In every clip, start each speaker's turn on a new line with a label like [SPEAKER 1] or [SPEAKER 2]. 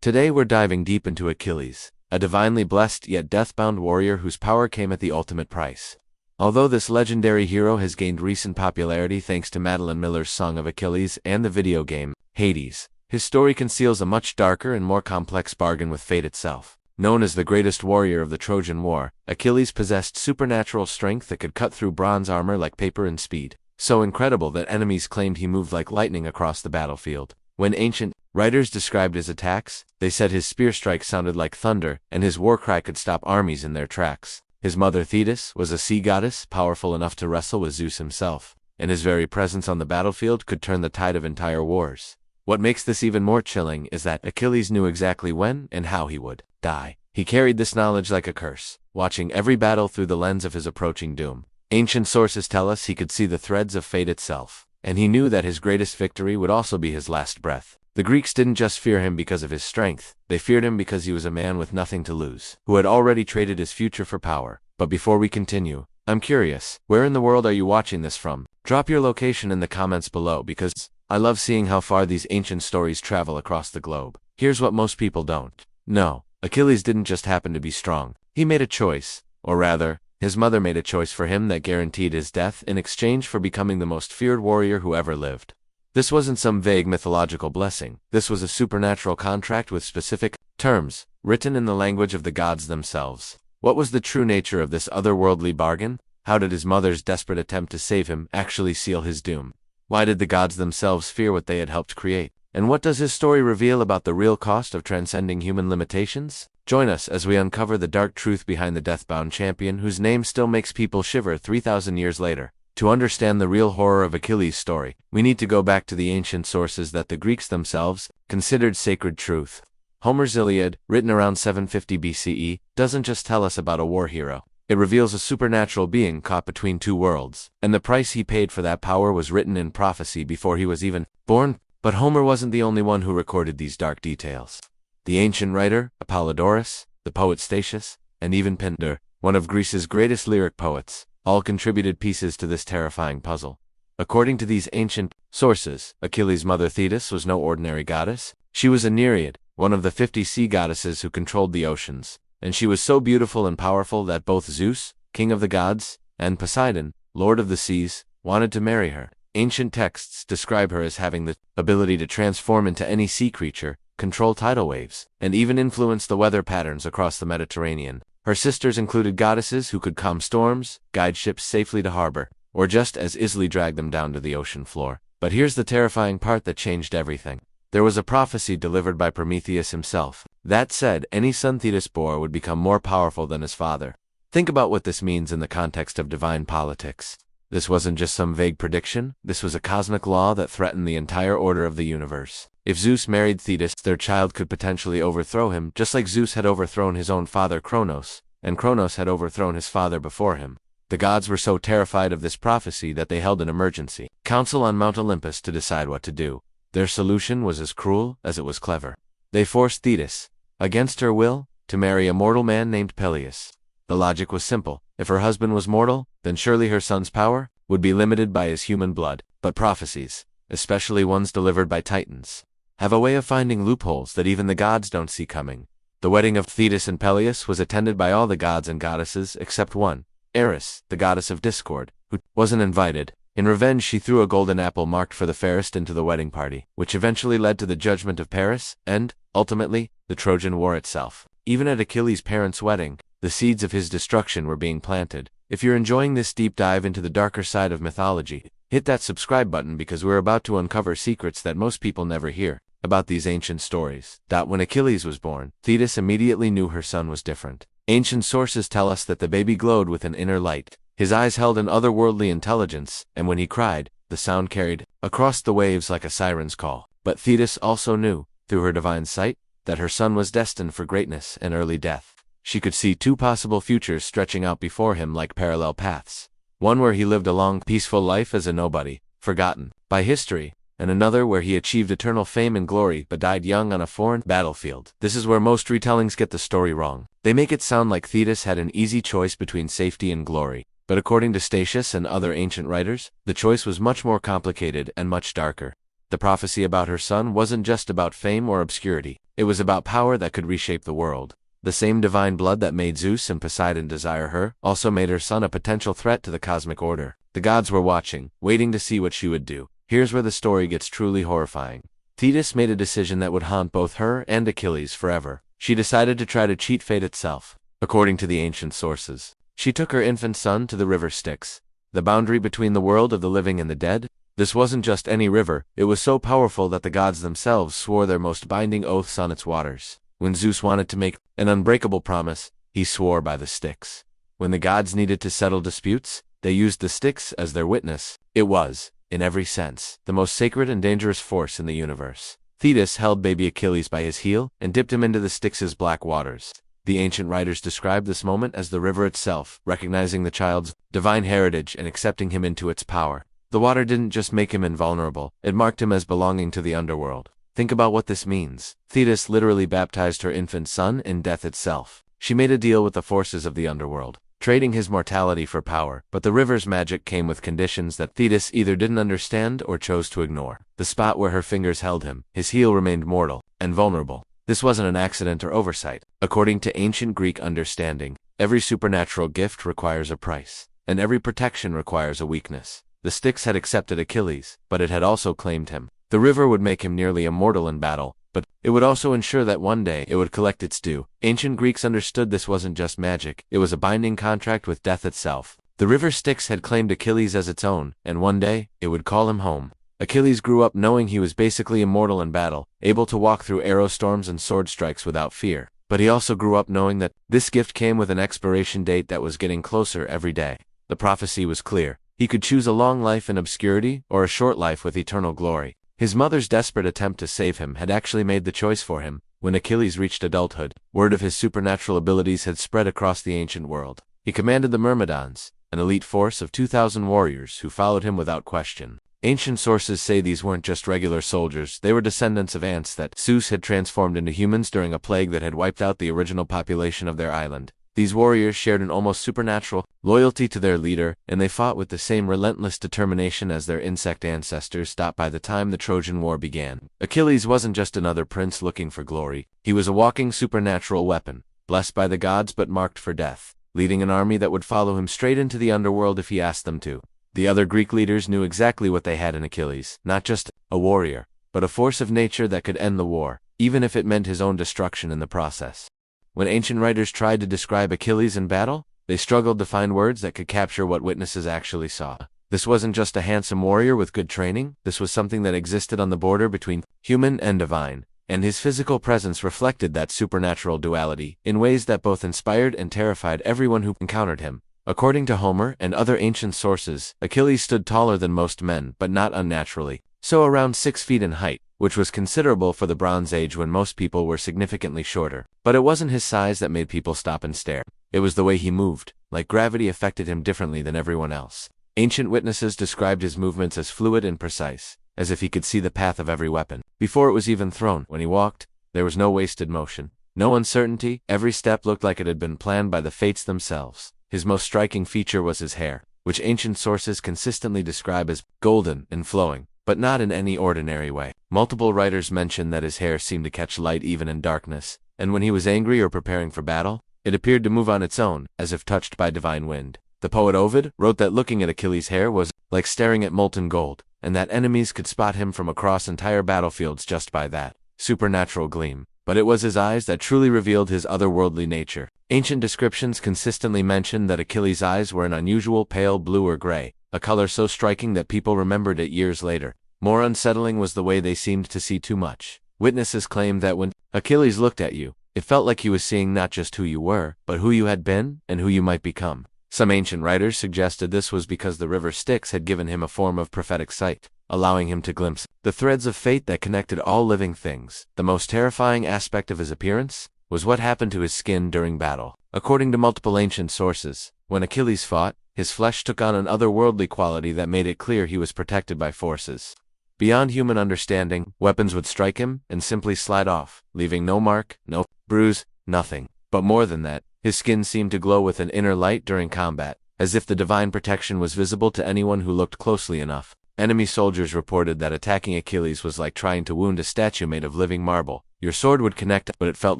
[SPEAKER 1] Today we're diving deep into Achilles, a divinely blessed yet death-bound warrior whose power came at the ultimate price. Although this legendary hero has gained recent popularity thanks to Madeline Miller's Song of Achilles and the video game, Hades, his story conceals a much darker and more complex bargain with fate itself. Known as the greatest warrior of the Trojan War, Achilles possessed supernatural strength that could cut through bronze armor like paper and speed, so incredible that enemies claimed he moved like lightning across the battlefield. When ancient writers described his attacks, they said his spear strike sounded like thunder, and his war cry could stop armies in their tracks. His mother Thetis was a sea goddess powerful enough to wrestle with Zeus himself, and his very presence on the battlefield could turn the tide of entire wars. What makes this even more chilling is that Achilles knew exactly when and how he would die. He carried this knowledge like a curse, watching every battle through the lens of his approaching doom. Ancient sources tell us he could see the threads of fate itself, and he knew that his greatest victory would also be his last breath. The Greeks didn't just fear him because of his strength, they feared him because he was a man with nothing to lose, who had already traded his future for power. But before we continue, I'm curious, where in the world are you watching this from? Drop your location in the comments below because I love seeing how far these ancient stories travel across the globe. Here's what most people don't know. Achilles didn't just happen to be strong. He made a choice, or rather, his mother made a choice for him that guaranteed his death in exchange for becoming the most feared warrior who ever lived. This wasn't some vague mythological blessing. This was a supernatural contract with specific terms, written in the language of the gods themselves. What was the true nature of this otherworldly bargain? How did his mother's desperate attempt to save him actually seal his doom? Why did the gods themselves fear what they had helped create? And what does his story reveal about the real cost of transcending human limitations? Join us as we uncover the dark truth behind the death-bound champion whose name still makes people shiver 3,000 years later. To understand the real horror of Achilles' story, we need to go back to the ancient sources that the Greeks themselves considered sacred truth. Homer's Iliad, written around 750 BCE, doesn't just tell us about a war hero. It reveals a supernatural being caught between two worlds, and the price he paid for that power was written in prophecy before he was even born. But Homer wasn't the only one who recorded these dark details. The ancient writer, Apollodorus, the poet Statius, and even Pindar, one of Greece's greatest lyric poets, all contributed pieces to this terrifying puzzle. According to these ancient sources, Achilles' mother Thetis was no ordinary goddess. She was a Nereid, one of the 50 sea goddesses who controlled the oceans, and she was so beautiful and powerful that both Zeus, king of the gods, and Poseidon, lord of the seas, wanted to marry her. Ancient texts describe her as having the ability to transform into any sea creature, control tidal waves, and even influence the weather patterns across the Mediterranean. Her sisters included goddesses who could calm storms, guide ships safely to harbor, or just as easily drag them down to the ocean floor. But here's the terrifying part that changed everything. There was a prophecy delivered by Prometheus himself that said any son Thetis bore would become more powerful than his father. Think about what this means in the context of divine politics. This wasn't just some vague prediction, this was a cosmic law that threatened the entire order of the universe. If Zeus married Thetis, their child could potentially overthrow him, just like Zeus had overthrown his own father Kronos, and Kronos had overthrown his father before him. The gods were so terrified of this prophecy that they held an emergency council on Mount Olympus to decide what to do. Their solution was as cruel as it was clever. They forced Thetis, against her will, to marry a mortal man named Peleus. The logic was simple. If her husband was mortal, then surely her son's power would be limited by his human blood. But prophecies, especially ones delivered by titans, have a way of finding loopholes that even the gods don't see coming. The wedding of Thetis and Peleus was attended by all the gods and goddesses except one, Eris, the goddess of discord, who wasn't invited. In revenge, she threw a golden apple marked for the fairest into the wedding party, which eventually led to the judgment of Paris and, ultimately, the Trojan War itself. Even at Achilles' parents' wedding, the seeds of his destruction were being planted. If you're enjoying this deep dive into the darker side of mythology, hit that subscribe button because we're about to uncover secrets that most people never hear about these ancient stories. When Achilles was born, Thetis immediately knew her son was different. Ancient sources tell us that the baby glowed with an inner light. His eyes held an otherworldly intelligence, and when he cried, the sound carried across the waves like a siren's call. But Thetis also knew, through her divine sight, that her son was destined for greatness and early death. She could see two possible futures stretching out before him like parallel paths. One where he lived a long, peaceful life as a nobody, forgotten by history, and another where he achieved eternal fame and glory but died young on a foreign battlefield. This is where most retellings get the story wrong. They make it sound like Thetis had an easy choice between safety and glory. But according to Statius and other ancient writers, the choice was much more complicated and much darker. The prophecy about her son wasn't just about fame or obscurity. It was about power that could reshape the world. The same divine blood that made Zeus and Poseidon desire her also made her son a potential threat to the cosmic order. The gods were watching, waiting to see what she would do. Here's where the story gets truly horrifying. Thetis made a decision that would haunt both her and Achilles forever. She decided to try to cheat fate itself. According to the ancient sources, she took her infant son to the River Styx, the boundary between the world of the living and the dead. This wasn't just any river, it was so powerful that the gods themselves swore their most binding oaths on its waters. When Zeus wanted to make an unbreakable promise, he swore by the Styx. When the gods needed to settle disputes, they used the Styx as their witness. It was, in every sense, the most sacred and dangerous force in the universe. Thetis held baby Achilles by his heel and dipped him into the Styx's black waters. The ancient writers describe this moment as the river itself, recognizing the child's divine heritage and accepting him into its power. The water didn't just make him invulnerable, it marked him as belonging to the underworld. Think about what this means. Thetis literally baptized her infant son in death itself. She made a deal with the forces of the underworld, trading his mortality for power, but the river's magic came with conditions that Thetis either didn't understand or chose to ignore. The spot where her fingers held him, his heel remained mortal and vulnerable. This wasn't an accident or oversight. According to ancient Greek understanding, every supernatural gift requires a price, and every protection requires a weakness. The Styx had accepted Achilles, but it had also claimed him. The river would make him nearly immortal in battle, but it would also ensure that one day it would collect its due. Ancient Greeks understood this wasn't just magic, it was a binding contract with death itself. The river Styx had claimed Achilles as its own, and one day, it would call him home. Achilles grew up knowing he was basically immortal in battle, able to walk through arrow storms and sword strikes without fear. But he also grew up knowing that this gift came with an expiration date that was getting closer every day. The prophecy was clear. He could choose a long life in obscurity or a short life with eternal glory. His mother's desperate attempt to save him had actually made the choice for him. When Achilles reached adulthood, word of his supernatural abilities had spread across the ancient world. He commanded the Myrmidons, an elite force of 2,000 warriors who followed him without question. Ancient sources say these weren't just regular soldiers, they were descendants of ants that Zeus had transformed into humans during a plague that had wiped out the original population of their island. These warriors shared an almost supernatural loyalty to their leader, and they fought with the same relentless determination as their insect ancestors stopped by the time the Trojan War began. Achilles wasn't just another prince looking for glory, he was a walking supernatural weapon, blessed by the gods but marked for death, leading an army that would follow him straight into the underworld if he asked them to. The other Greek leaders knew exactly what they had in Achilles, not just a warrior, but a force of nature that could end the war, even if it meant his own destruction in the process. When ancient writers tried to describe Achilles in battle, they struggled to find words that could capture what witnesses actually saw. This wasn't just a handsome warrior with good training, this was something that existed on the border between human and divine, and his physical presence reflected that supernatural duality in ways that both inspired and terrified everyone who encountered him. According to Homer and other ancient sources, Achilles stood taller than most men, but not unnaturally, so around 6 feet in height, which was considerable for the Bronze Age when most people were significantly shorter. But it wasn't his size that made people stop and stare. It was the way he moved, like gravity affected him differently than everyone else. Ancient witnesses described his movements as fluid and precise, as if he could see the path of every weapon. Before it was even thrown, when he walked, there was no wasted motion, no uncertainty, every step looked like it had been planned by the fates themselves. His most striking feature was his hair, which ancient sources consistently describe as golden and flowing, but not in any ordinary way. Multiple writers mention that his hair seemed to catch light even in darkness, and when he was angry or preparing for battle, it appeared to move on its own, as if touched by divine wind. The poet Ovid wrote that looking at Achilles' hair was like staring at molten gold, and that enemies could spot him from across entire battlefields just by that supernatural gleam. But it was his eyes that truly revealed his otherworldly nature. Ancient descriptions consistently mentioned that Achilles' eyes were an unusual pale blue or gray, a color so striking that people remembered it years later. More unsettling was the way they seemed to see too much. Witnesses claimed that when Achilles looked at you, it felt like he was seeing not just who you were, but who you had been and who you might become. Some ancient writers suggested this was because the River Styx had given him a form of prophetic sight, allowing him to glimpse the threads of fate that connected all living things. The most terrifying aspect of his appearance was what happened to his skin during battle. According to multiple ancient sources, when Achilles fought, his flesh took on an otherworldly quality that made it clear he was protected by forces beyond human understanding. Weapons would strike him and simply slide off, leaving no mark, no bruise, nothing. But more than that, his skin seemed to glow with an inner light during combat, as if the divine protection was visible to anyone who looked closely enough. Enemy soldiers reported that attacking Achilles was like trying to wound a statue made of living marble. Your sword would connect, but it felt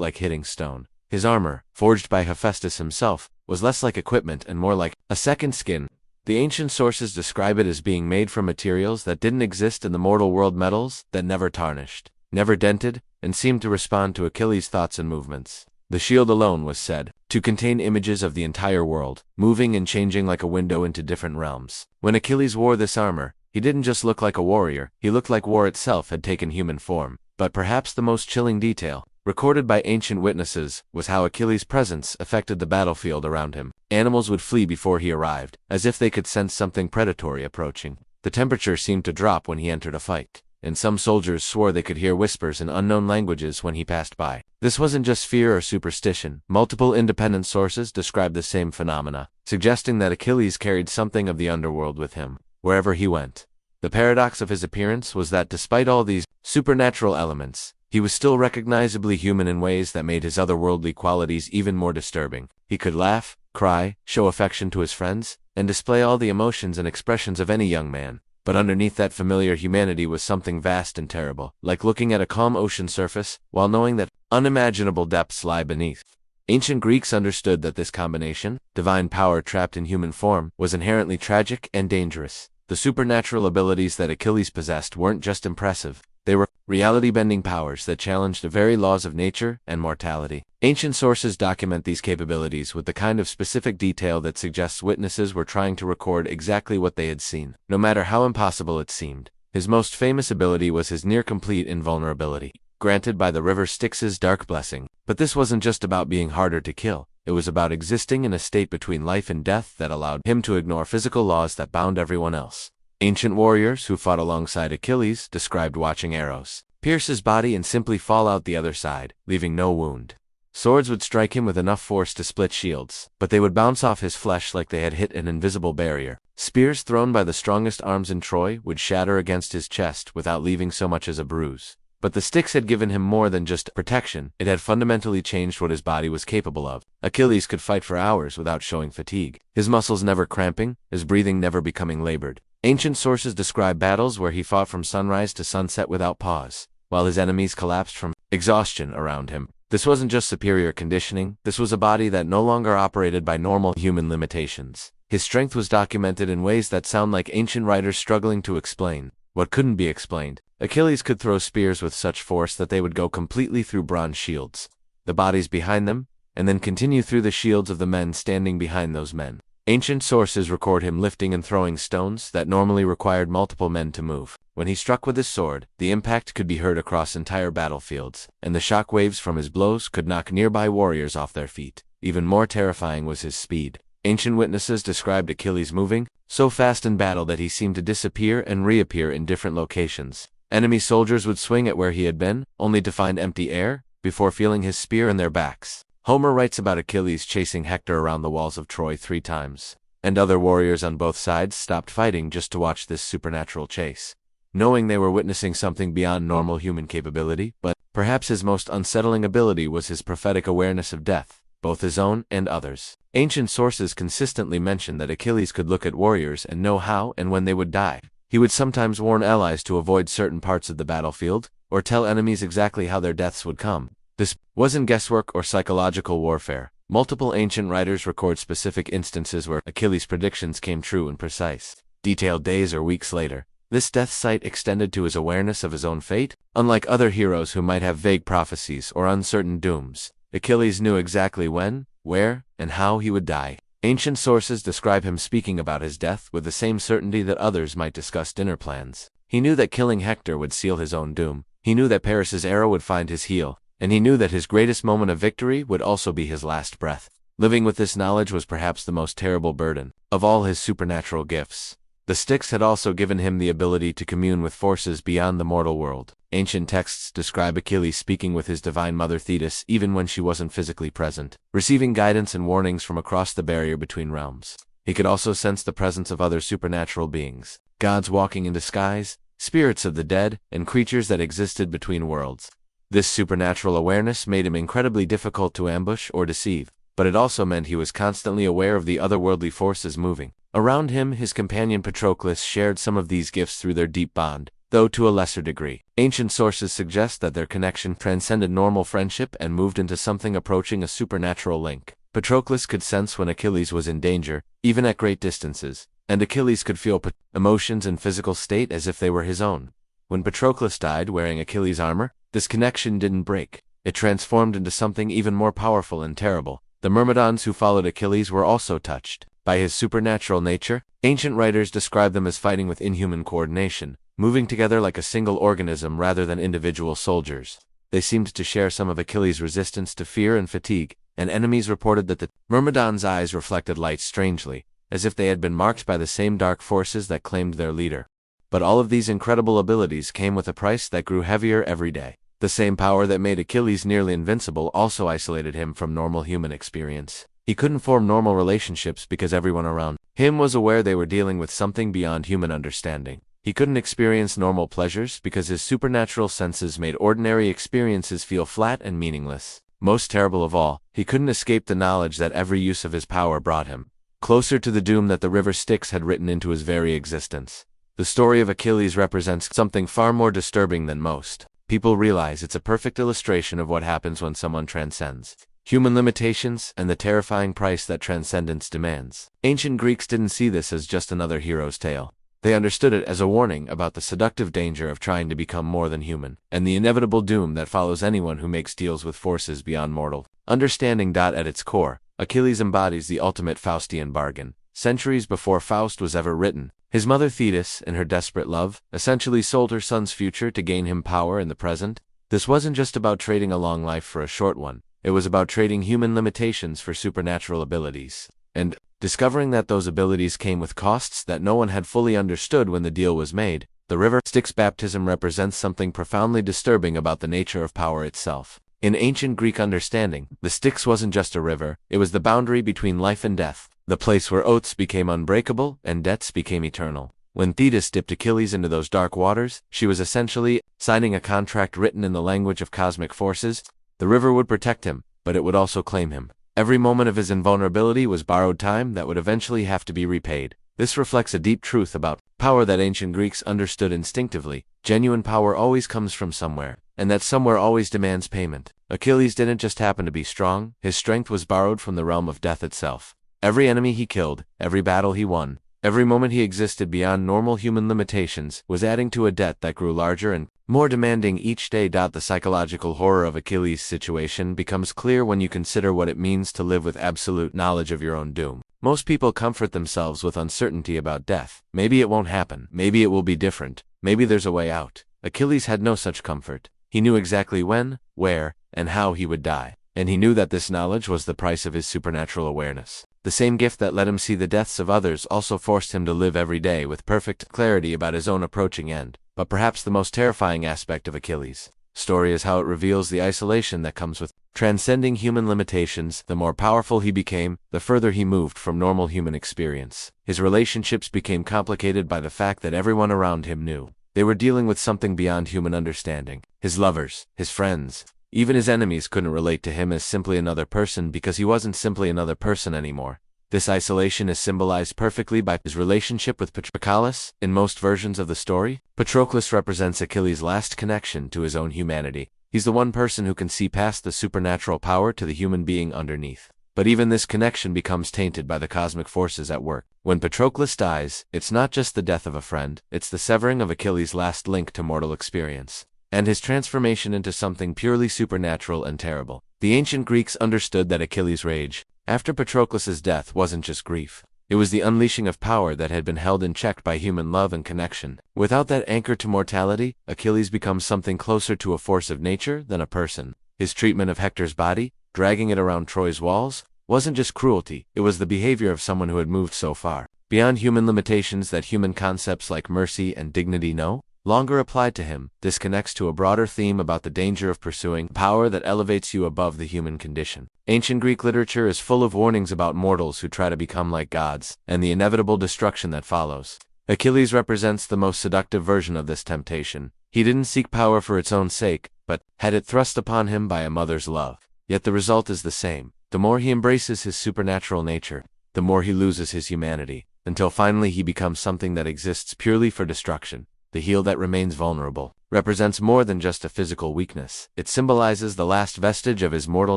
[SPEAKER 1] like hitting stone. His armor, forged by Hephaestus himself, was less like equipment and more like a second skin. The ancient sources describe it as being made from materials that didn't exist in the mortal world, metals that never tarnished, never dented, and seemed to respond to Achilles' thoughts and movements. The shield alone was said to contain images of the entire world, moving and changing like a window into different realms. When Achilles wore this armor, he didn't just look like a warrior, he looked like war itself had taken human form. But perhaps the most chilling detail, recorded by ancient witnesses, was how Achilles' presence affected the battlefield around him. Animals would flee before he arrived, as if they could sense something predatory approaching. The temperature seemed to drop when he entered a fight, and some soldiers swore they could hear whispers in unknown languages when he passed by. This wasn't just fear or superstition. Multiple independent sources described the same phenomena, suggesting that Achilles carried something of the underworld with him, wherever he went. The paradox of his appearance was that despite all these supernatural elements, he was still recognizably human in ways that made his otherworldly qualities even more disturbing. He could laugh, cry, show affection to his friends, and display all the emotions and expressions of any young man. But underneath that familiar humanity was something vast and terrible, like looking at a calm ocean surface, while knowing that unimaginable depths lie beneath. Ancient Greeks understood that this combination, divine power trapped in human form, was inherently tragic and dangerous. The supernatural abilities that Achilles possessed weren't just impressive, they were reality-bending powers that challenged the very laws of nature and mortality. Ancient sources document these capabilities with the kind of specific detail that suggests witnesses were trying to record exactly what they had seen, no matter how impossible it seemed. His most famous ability was his near-complete invulnerability, granted by the River Styx's dark blessing. But this wasn't just about being harder to kill. It was about existing in a state between life and death that allowed him to ignore physical laws that bound everyone else. Ancient warriors who fought alongside Achilles described watching arrows pierce his body and simply fall out the other side, leaving no wound. Swords would strike him with enough force to split shields, but they would bounce off his flesh like they had hit an invisible barrier. Spears thrown by the strongest arms in Troy would shatter against his chest without leaving so much as a bruise. But the Styx had given him more than just protection, it had fundamentally changed what his body was capable of. Achilles could fight for hours without showing fatigue, his muscles never cramping, his breathing never becoming labored. Ancient sources describe battles where he fought from sunrise to sunset without pause, while his enemies collapsed from exhaustion around him. This wasn't just superior conditioning, this was a body that no longer operated by normal human limitations. His strength was documented in ways that sound like ancient writers struggling to explain what couldn't be explained. Achilles could throw spears with such force that they would go completely through bronze shields, the bodies behind them, and then continue through the shields of the men standing behind those men. Ancient sources record him lifting and throwing stones that normally required multiple men to move. When he struck with his sword, the impact could be heard across entire battlefields, and the shock waves from his blows could knock nearby warriors off their feet. Even more terrifying was his speed. Ancient witnesses described Achilles moving so fast in battle that he seemed to disappear and reappear in different locations. Enemy soldiers would swing at where he had been, only to find empty air, before feeling his spear in their backs. Homer writes about Achilles chasing Hector around the walls of Troy 3 times, and other warriors on both sides stopped fighting just to watch this supernatural chase, knowing they were witnessing something beyond normal human capability. But perhaps his most unsettling ability was his prophetic awareness of death, both his own and others. Ancient sources consistently mention that Achilles could look at warriors and know how and when they would die. He would sometimes warn allies to avoid certain parts of the battlefield, or tell enemies exactly how their deaths would come. This wasn't guesswork or psychological warfare. Multiple ancient writers record specific instances where Achilles' predictions came true and precise, detailed days or weeks later. This death sight extended to his awareness of his own fate. Unlike other heroes who might have vague prophecies or uncertain dooms, Achilles knew exactly when, where, and how he would die. Ancient sources describe him speaking about his death with the same certainty that others might discuss dinner plans. He knew that killing Hector would seal his own doom. He knew that Paris's arrow would find his heel, and he knew that his greatest moment of victory would also be his last breath. Living with this knowledge was perhaps the most terrible burden of all his supernatural gifts. The Styx had also given him the ability to commune with forces beyond the mortal world. Ancient texts describe Achilles speaking with his divine mother Thetis even when she wasn't physically present, receiving guidance and warnings from across the barrier between realms. He could also sense the presence of other supernatural beings, gods walking in the skies, spirits of the dead, and creatures that existed between worlds. This supernatural awareness made him incredibly difficult to ambush or deceive, but it also meant he was constantly aware of the otherworldly forces moving around him. His companion Patroclus shared some of these gifts through their deep bond, though though to a lesser degree. Ancient sources suggest that their connection transcended normal friendship and moved into something approaching a supernatural link. Patroclus could sense when Achilles was in danger, even at great distances, and Achilles could feel emotions and physical state as if they were his own. When Patroclus died wearing Achilles' armor, this connection didn't break. It transformed into something even more powerful and terrible. The Myrmidons who followed Achilles were also touched by his supernatural nature. Ancient writers describe them as fighting with inhuman coordination, moving together like a single organism rather than individual soldiers. They seemed to share some of Achilles' resistance to fear and fatigue, and enemies reported that the Myrmidons' eyes reflected light strangely, as if they had been marked by the same dark forces that claimed their leader. But all of these incredible abilities came with a price that grew heavier every day. The same power that made Achilles nearly invincible also isolated him from normal human experience. He couldn't form normal relationships because everyone around him was aware they were dealing with something beyond human understanding. He couldn't experience normal pleasures because his supernatural senses made ordinary experiences feel flat and meaningless. Most terrible of all, he couldn't escape the knowledge that every use of his power brought him closer to the doom that the River Styx had written into his very existence. The story of Achilles represents something far more disturbing than most people realize. It's a perfect illustration of what happens when someone transcends human limitations and the terrifying price that transcendence demands. Ancient Greeks didn't see this as just another hero's tale. They understood it as a warning about the seductive danger of trying to become more than human, and the inevitable doom that follows anyone who makes deals with forces beyond mortal understanding. At its core, Achilles embodies the ultimate Faustian bargain. Centuries before Faust was ever written, his mother Thetis, in her desperate love, essentially sold her son's future to gain him power in the present. This wasn't just about trading a long life for a short one. It was about trading human limitations for supernatural abilities, and discovering that those abilities came with costs that no one had fully understood when the deal was made. The River Styx baptism represents something profoundly disturbing about the nature of power itself. In ancient Greek understanding, the Styx wasn't just a river, it was the boundary between life and death, the place where oaths became unbreakable and debts became eternal. When Thetis dipped Achilles into those dark waters, she was essentially signing a contract written in the language of cosmic forces. The river would protect him, but it would also claim him. Every moment of his invulnerability was borrowed time that would eventually have to be repaid. This reflects a deep truth about power that ancient Greeks understood instinctively. Genuine power always comes from somewhere, and that somewhere always demands payment. Achilles didn't just happen to be strong, his strength was borrowed from the realm of death itself. Every enemy he killed, every battle he won, every moment he existed beyond normal human limitations was adding to a debt that grew larger and more demanding each day. The psychological horror of Achilles' situation becomes clear when you consider what it means to live with absolute knowledge of your own doom. Most people comfort themselves with uncertainty about death. Maybe it won't happen. Maybe it will be different. Maybe there's a way out. Achilles had no such comfort. He knew exactly when, where, and how he would die. And he knew that this knowledge was the price of his supernatural awareness. The same gift that let him see the deaths of others also forced him to live every day with perfect clarity about his own approaching end. But perhaps the most terrifying aspect of Achilles' story is how it reveals the isolation that comes with transcending human limitations. The more powerful he became, the further he moved from normal human experience. His relationships became complicated by the fact that everyone around him knew they were dealing with something beyond human understanding. His lovers, his friends, even his enemies couldn't relate to him as simply another person because he wasn't simply another person anymore. This isolation is symbolized perfectly by his relationship with Patroclus. In most versions of the story, Patroclus represents Achilles' last connection to his own humanity. He's the one person who can see past the supernatural power to the human being underneath. But even this connection becomes tainted by the cosmic forces at work. When Patroclus dies, it's not just the death of a friend, it's the severing of Achilles' last link to mortal experience, and his transformation into something purely supernatural and terrible. The ancient Greeks understood that Achilles' rage after Patroclus' death wasn't just grief. It was the unleashing of power that had been held in check by human love and connection. Without that anchor to mortality, Achilles becomes something closer to a force of nature than a person. His treatment of Hector's body, dragging it around Troy's walls, wasn't just cruelty, it was the behavior of someone who had moved so far beyond human limitations that human concepts like mercy and dignity no longer applied to him. This connects to a broader theme about the danger of pursuing power that elevates you above the human condition. Ancient Greek literature is full of warnings about mortals who try to become like gods, and the inevitable destruction that follows. Achilles represents the most seductive version of this temptation. He didn't seek power for its own sake, but had it thrust upon him by a mother's love. Yet the result is the same. The more he embraces his supernatural nature, the more he loses his humanity, until finally he becomes something that exists purely for destruction. the heel that remains vulnerable, represents more than just a physical weakness. It symbolizes the last vestige of his mortal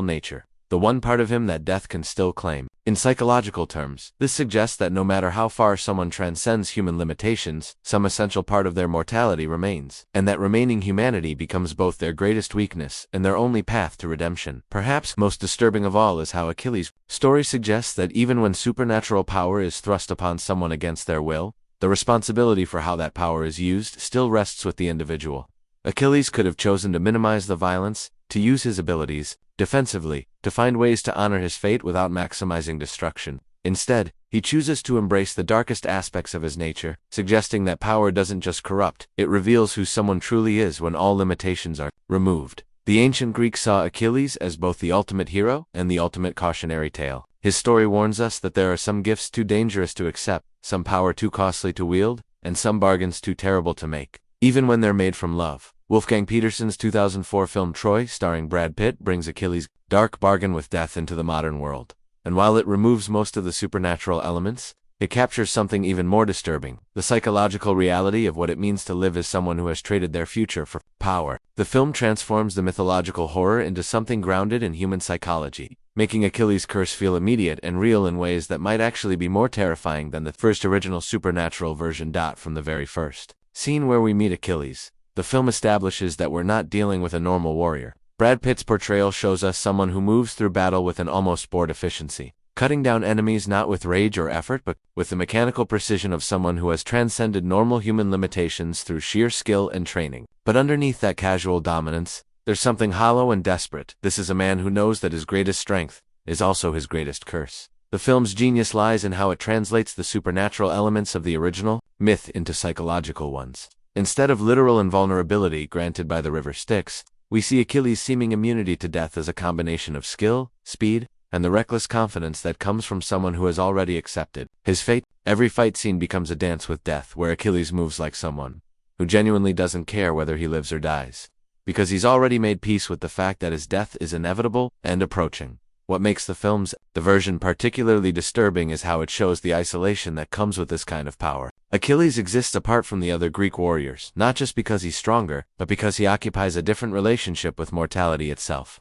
[SPEAKER 1] nature, the one part of him that death can still claim. In psychological terms, this suggests that no matter how far someone transcends human limitations, some essential part of their mortality remains, and that remaining humanity becomes both their greatest weakness and their only path to redemption. Perhaps most disturbing of all is how Achilles' story suggests that even when supernatural power is thrust upon someone against their will, the responsibility for how that power is used still rests with the individual. Achilles could have chosen to minimize the violence, to use his abilities defensively, to find ways to honor his fate without maximizing destruction. Instead, he chooses to embrace the darkest aspects of his nature, suggesting that power doesn't just corrupt, it reveals who someone truly is when all limitations are removed. The ancient Greeks saw Achilles as both the ultimate hero and the ultimate cautionary tale. His story warns us that there are some gifts too dangerous to accept, some power too costly to wield, and some bargains too terrible to make, even when they're made from love. Wolfgang Petersen's 2004 film Troy, starring Brad Pitt, brings Achilles' dark bargain with death into the modern world. And while it removes most of the supernatural elements, it captures something even more disturbing, the psychological reality of what it means to live as someone who has traded their future for power. The film transforms the mythological horror into something grounded in human psychology, making Achilles' curse feel immediate and real in ways that might actually be more terrifying than the first original supernatural version. From the very first scene where we meet Achilles, the film establishes that we're not dealing with a normal warrior. Brad Pitt's portrayal shows us someone who moves through battle with an almost sport efficiency, cutting down enemies not with rage or effort but with the mechanical precision of someone who has transcended normal human limitations through sheer skill and training. But underneath that casual dominance, there's something hollow and desperate. This is a man who knows that his greatest strength is also his greatest curse. The film's genius lies in how it translates the supernatural elements of the original myth into psychological ones. Instead of literal invulnerability granted by the River Styx, we see Achilles' seeming immunity to death as a combination of skill, speed, and the reckless confidence that comes from someone who has already accepted his fate. Every fight scene becomes a dance with death, where Achilles moves like someone who genuinely doesn't care whether he lives or dies, because he's already made peace with the fact that his death is inevitable and approaching. What makes the version particularly disturbing is how it shows the isolation that comes with this kind of power. Achilles exists apart from the other Greek warriors, not just because he's stronger, but because he occupies a different relationship with mortality itself.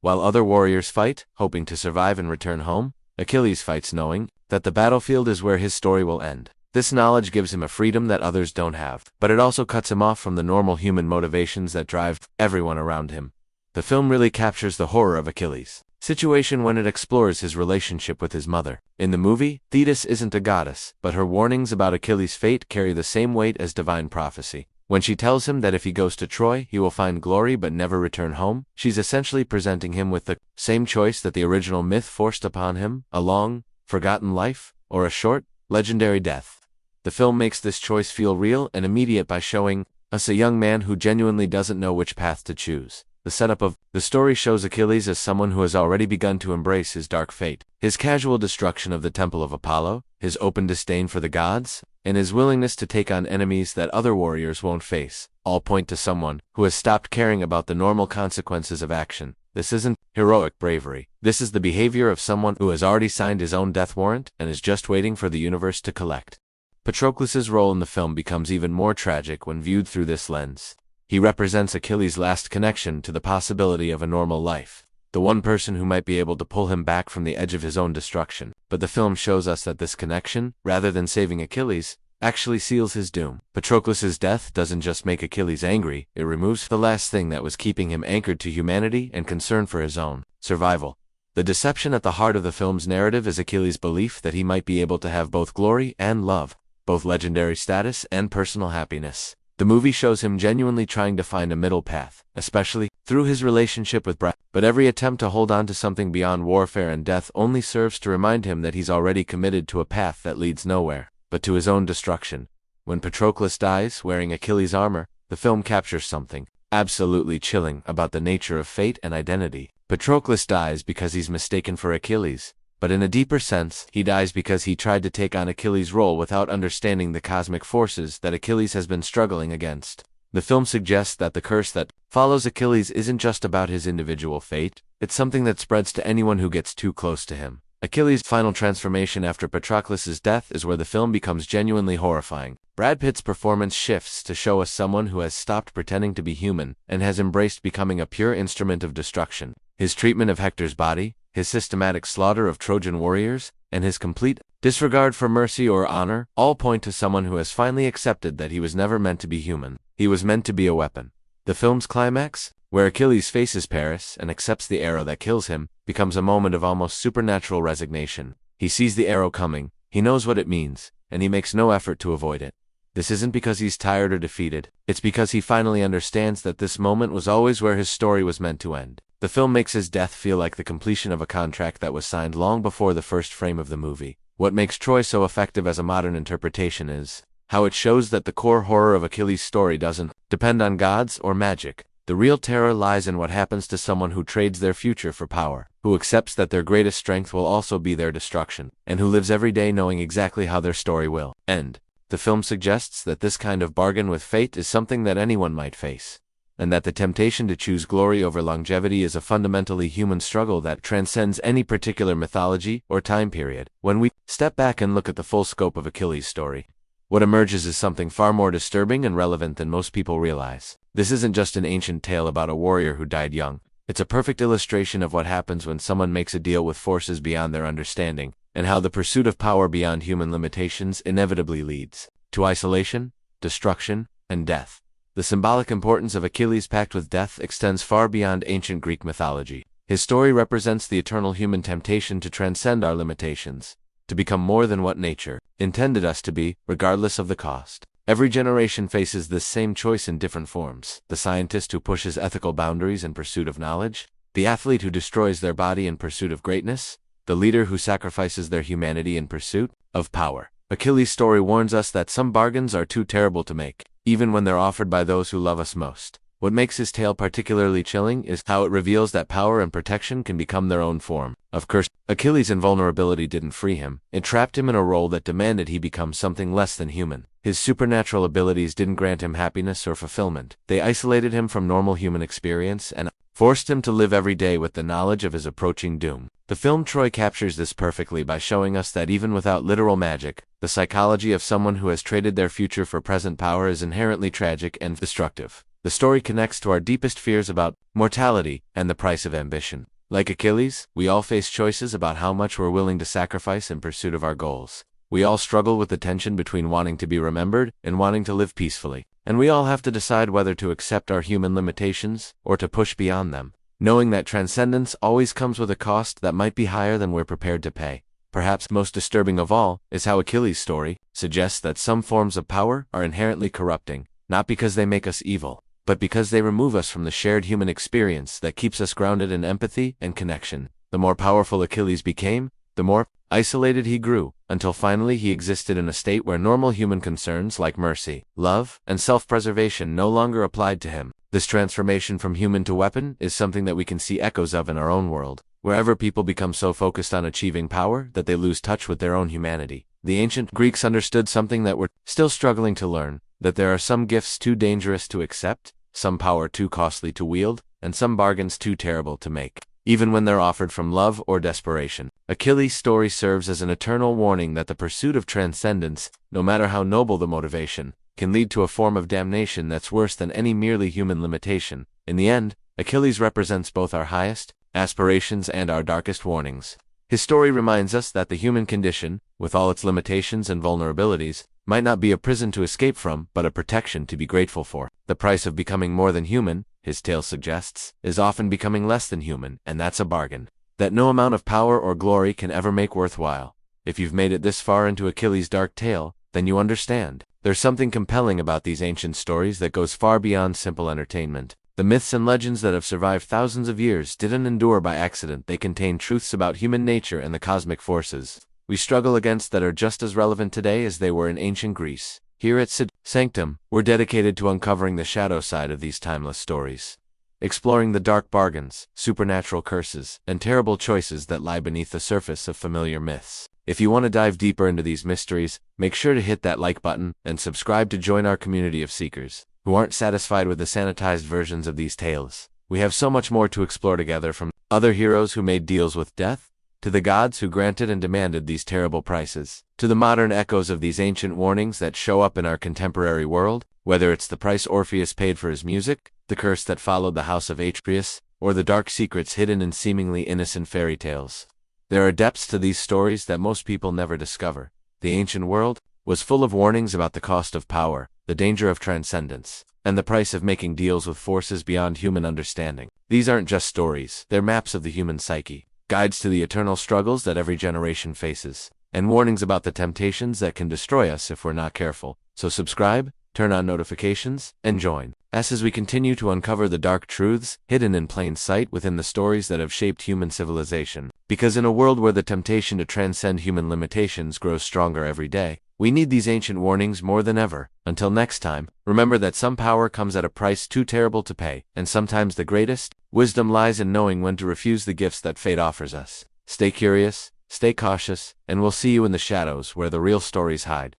[SPEAKER 1] While other warriors fight, hoping to survive and return home, Achilles fights knowing that the battlefield is where his story will end. This knowledge gives him a freedom that others don't have, but it also cuts him off from the normal human motivations that drive everyone around him. The film really captures the horror of Achilles' situation when it explores his relationship with his mother. In the movie, Thetis isn't a goddess, but her warnings about Achilles' fate carry the same weight as divine prophecy. When she tells him that if he goes to Troy, he will find glory but never return home, she's essentially presenting him with the same choice that the original myth forced upon him: a long, forgotten life, or a short, legendary death. The film makes this choice feel real and immediate by showing us a young man who genuinely doesn't know which path to choose. The setup of the story shows Achilles as someone who has already begun to embrace his dark fate. His casual destruction of the temple of Apollo, his open disdain for the gods, and his willingness to take on enemies that other warriors won't face, all point to someone who has stopped caring about the normal consequences of action. This isn't heroic bravery. This is the behavior of someone who has already signed his own death warrant and is just waiting for the universe to collect. Patroclus' role in the film becomes even more tragic when viewed through this lens. He represents Achilles' last connection to the possibility of a normal life, the one person who might be able to pull him back from the edge of his own destruction. But the film shows us that this connection, rather than saving Achilles, actually seals his doom. Patroclus' death doesn't just make Achilles angry, it removes the last thing that was keeping him anchored to humanity and concern for his own survival. The deception at the heart of the film's narrative is Achilles' belief that he might be able to have both glory and love, both legendary status and personal happiness. The movie shows him genuinely trying to find a middle path, especially through his relationship with Brad. But every attempt to hold on to something beyond warfare and death only serves to remind him that he's already committed to a path that leads nowhere, but to his own destruction. When Patroclus dies, wearing Achilles' armor, the film captures something absolutely chilling about the nature of fate and identity. Patroclus dies because he's mistaken for Achilles, but in a deeper sense, he dies because he tried to take on Achilles' role without understanding the cosmic forces that Achilles has been struggling against. The film suggests that the curse that follows Achilles isn't just about his individual fate, it's something that spreads to anyone who gets too close to him. Achilles' final transformation after Patroclus' death is where the film becomes genuinely horrifying. Brad Pitt's performance shifts to show us someone who has stopped pretending to be human and has embraced becoming a pure instrument of destruction. His treatment of Hector's body, his systematic slaughter of Trojan warriors, and his complete disregard for mercy or honor all point to someone who has finally accepted that he was never meant to be human. He was meant to be a weapon. The film's climax, where Achilles faces Paris and accepts the arrow that kills him, becomes a moment of almost supernatural resignation. He sees the arrow coming, he knows what it means, and he makes no effort to avoid it. This isn't because he's tired or defeated, it's because he finally understands that this moment was always where his story was meant to end. The film makes his death feel like the completion of a contract that was signed long before the first frame of the movie. What makes Troy so effective as a modern interpretation is how it shows that the core horror of Achilles' story doesn't depend on gods or magic. The real terror lies in what happens to someone who trades their future for power, who accepts that their greatest strength will also be their destruction, and who lives every day knowing exactly how their story will end. The film suggests that this kind of bargain with fate is something that anyone might face, and that the temptation to choose glory over longevity is a fundamentally human struggle that transcends any particular mythology or time period. When we step back and look at the full scope of Achilles' story, what emerges is something far more disturbing and relevant than most people realize. This isn't just an ancient tale about a warrior who died young. It's a perfect illustration of what happens when someone makes a deal with forces beyond their understanding, and how the pursuit of power beyond human limitations inevitably leads to isolation, destruction, and death. The symbolic importance of Achilles' pact with death extends far beyond ancient Greek mythology. His story represents the eternal human temptation to transcend our limitations, to become more than what nature intended us to be, regardless of the cost. Every generation faces this same choice in different forms: the scientist who pushes ethical boundaries in pursuit of knowledge, the athlete who destroys their body in pursuit of greatness, the leader who sacrifices their humanity in pursuit of power. Achilles' story warns us that some bargains are too terrible to make, even when they're offered by those who love us most. What makes his tale particularly chilling is how it reveals that power and protection can become their own form of curse. Achilles' invulnerability didn't free him, it trapped him in a role that demanded he become something less than human. His supernatural abilities didn't grant him happiness or fulfillment. They isolated him from normal human experience and forced him to live every day with the knowledge of his approaching doom. The film Troy captures this perfectly by showing us that even without literal magic, the psychology of someone who has traded their future for present power is inherently tragic and destructive. The story connects to our deepest fears about mortality and the price of ambition. Like Achilles, we all face choices about how much we're willing to sacrifice in pursuit of our goals. We all struggle with the tension between wanting to be remembered and wanting to live peacefully. And we all have to decide whether to accept our human limitations or to push beyond them, knowing that transcendence always comes with a cost that might be higher than we're prepared to pay. Perhaps most disturbing of all is how Achilles' story suggests that some forms of power are inherently corrupting, not because they make us evil, but because they remove us from the shared human experience that keeps us grounded in empathy and connection. The more powerful Achilles became, the more isolated he grew, until finally he existed in a state where normal human concerns like mercy, love, and self-preservation no longer applied to him. This transformation from human to weapon is something that we can see echoes of in our own world, wherever people become so focused on achieving power that they lose touch with their own humanity. The ancient Greeks understood something that we're still struggling to learn, that there are some gifts too dangerous to accept, some power too costly to wield, and some bargains too terrible to make, even when they're offered from love or desperation. Achilles' story serves as an eternal warning that the pursuit of transcendence, no matter how noble the motivation, can lead to a form of damnation that's worse than any merely human limitation. In the end, Achilles represents both our highest aspirations and our darkest warnings. His story reminds us that the human condition, with all its limitations and vulnerabilities, might not be a prison to escape from, but a protection to be grateful for. The price of becoming more than human, his tale suggests, is often becoming less than human, and that's a bargain that no amount of power or glory can ever make worthwhile. If you've made it this far into Achilles' dark tale, then you understand. There's something compelling about these ancient stories that goes far beyond simple entertainment. The myths and legends that have survived thousands of years didn't endure by accident. They contain truths about human nature and the cosmic forces we struggle against that are just as relevant today as they were in ancient Greece. Here at Sanctum, we're dedicated to uncovering the shadow side of these timeless stories, exploring the dark bargains, supernatural curses, and terrible choices that lie beneath the surface of familiar myths. If you want to dive deeper into these mysteries, make sure to hit that like button and subscribe to join our community of seekers who aren't satisfied with the sanitized versions of these tales. We have so much more to explore together, from other heroes who made deals with death, to the gods who granted and demanded these terrible prices, to the modern echoes of these ancient warnings that show up in our contemporary world, whether it's the price Orpheus paid for his music, the curse that followed the house of Atreus, or the dark secrets hidden in seemingly innocent fairy tales. There are depths to these stories that most people never discover. The ancient world was full of warnings about the cost of power, the danger of transcendence, and the price of making deals with forces beyond human understanding. These aren't just stories, they're maps of the human psyche, guides to the eternal struggles that every generation faces, and warnings about the temptations that can destroy us if we're not careful. So subscribe, turn on notifications, and join us as we continue to uncover the dark truths hidden in plain sight within the stories that have shaped human civilization. Because in a world where the temptation to transcend human limitations grows stronger every day, we need these ancient warnings more than ever. Until next time, remember that some power comes at a price too terrible to pay, and sometimes the greatest wisdom lies in knowing when to refuse the gifts that fate offers us. Stay curious, stay cautious, and we'll see you in the shadows where the real stories hide.